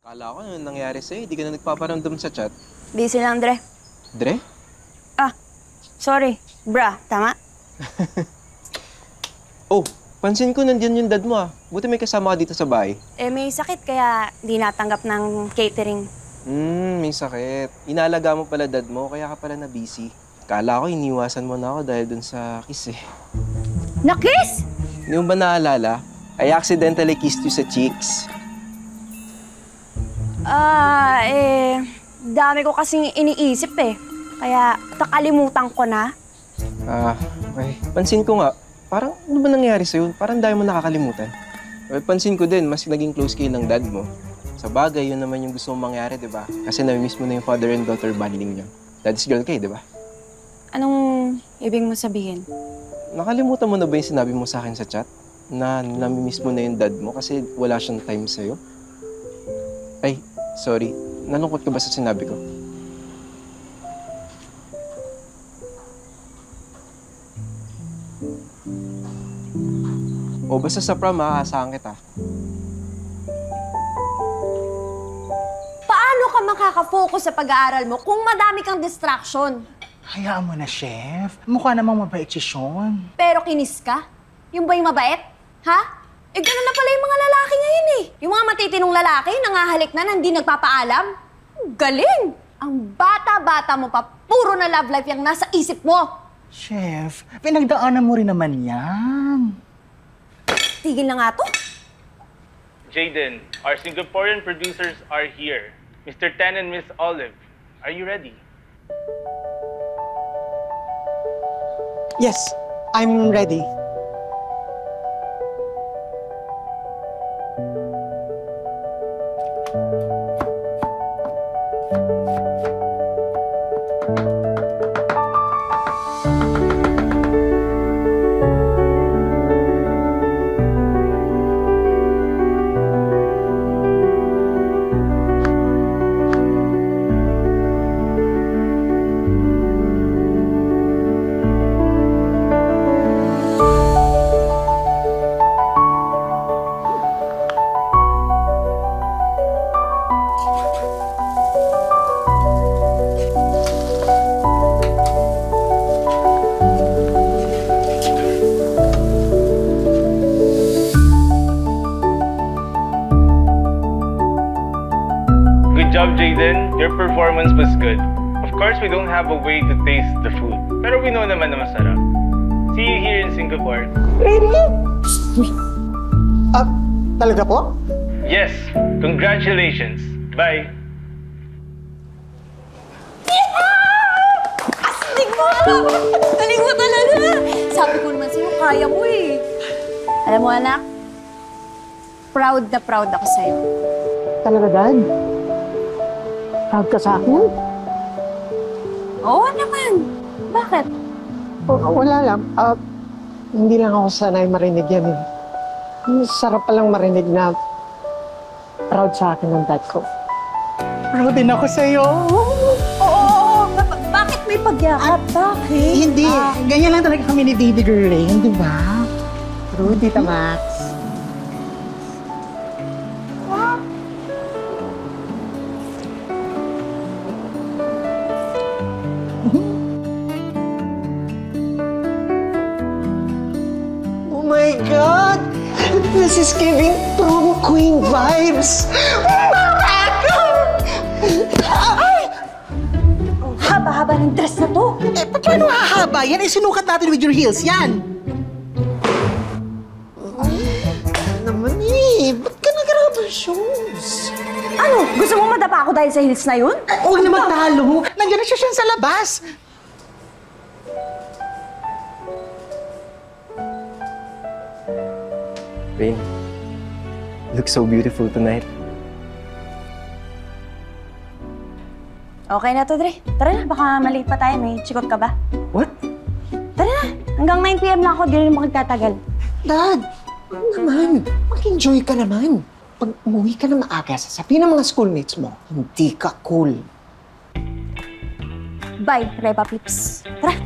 Akala ko ano nangyari sa'yo, hindi ka na nagpaparamdam sa chat. Busy lang, Dre. Dre? Sorry. Bra, tama? Oh, pansin ko nandiyan yung dad mo ah. Buti may kasama ka dito sa bahay. May sakit kaya di natanggap ng catering. May sakit. Inalaga mo pala dad mo, kaya ka pala na busy. Akala ko iniwasan mo na ako dahil dun sa kiss eh. Nakis? Hindi mo ba naalala? I accidentally kissed you sa cheeks. Dami ko kasing iniisip eh. Kaya kakalimutan ko na. Okay. Pansin ko nga, parang ano ba nangyari sa'yo? Parang dahil mo nakakalimutan. Pansin ko din, mas naging close kayo ng dad mo. Sa bagay, yun naman yung gusto mong mangyari, di ba? Kasi nami-miss mo na yung father and daughter bonding niyo. Daddy's girl kayo, di ba? Anong ibig mo sabihin? Nakalimutan mo na ba yung sinabi mo sa akin sa chat? Na nami-miss mo na yung dad mo kasi wala siyang time sa'yo? Ay, sorry. Nalungkot ka ba sa sinabi ko? O basta sa prom, aasahan kita. Paano ka makaka-focus sa pag-aaral mo kung madami kang distraction? Hayaan mo na, Chef. Mukha namang mabait si Sean. Pero kinis ka? Yung ba yung mabait? Ha? Ganun na pala yung mga lalaki ngayon eh. Yung mga matitinong lalaki, nangahalik na, hindi nagpapaalam. Galing! Ang bata-bata mo pa, puro na love life yung nasa isip mo. Chef, pinagdaanan mo rin naman yan. Tigil na nga to. Jaden, our Singaporean producers are here. Mr. Tan and Miss Olive, are you ready? Yes, I'm ready. Good job, Jaden. Your performance was good. Of course, we don't have a way to taste the food. Pero we know naman na masarap. See you here in Singapore. Really? Talaga po? Yes, congratulations. Bye. Astig mo! Galing mo talaga! Sabi ko naman sa'yo, kaya mo eh. Alam mo, anak, proud na proud ako sa'yo. Talaga, Dad? Proud ka sa akin? Oo naman. Bakit? Wala lang. Hindi lang ako sanay marinig yan eh. Sarap palang marinig na proud sa akin ng dad ko. Proud din ako sa'yo. Oo. Bakit may pagyakap? Bakit? Hindi. Ganyan lang talaga kami ni Baby Girling, di ba? True, Tita Max. Oh my God! This is giving prom queen vibes! Haba-haba ng dress na to. Paano hahaba? Yan ay sinukat natin with your heels. Yan! Naman eh, ba't ka nag-rubber shoes? Ano? Gusto mo madapa ako dahil sa heels na yun? Huwag na magtalo. Nandiyan na siya sa labas. Rain, you look so beautiful tonight. Okay na to, Dre. Tara na, baka maliit pa tayo. May chikot ka ba? What? Tara na. Hanggang 9 PM lang ako, di rin magtatagal. Dad, ano naman? Mag-enjoy ka naman. Pag umuwi ka na maaga, sasabihin ng mga schoolmates mo, hindi ka cool. Bye, Reba Pips. Tara.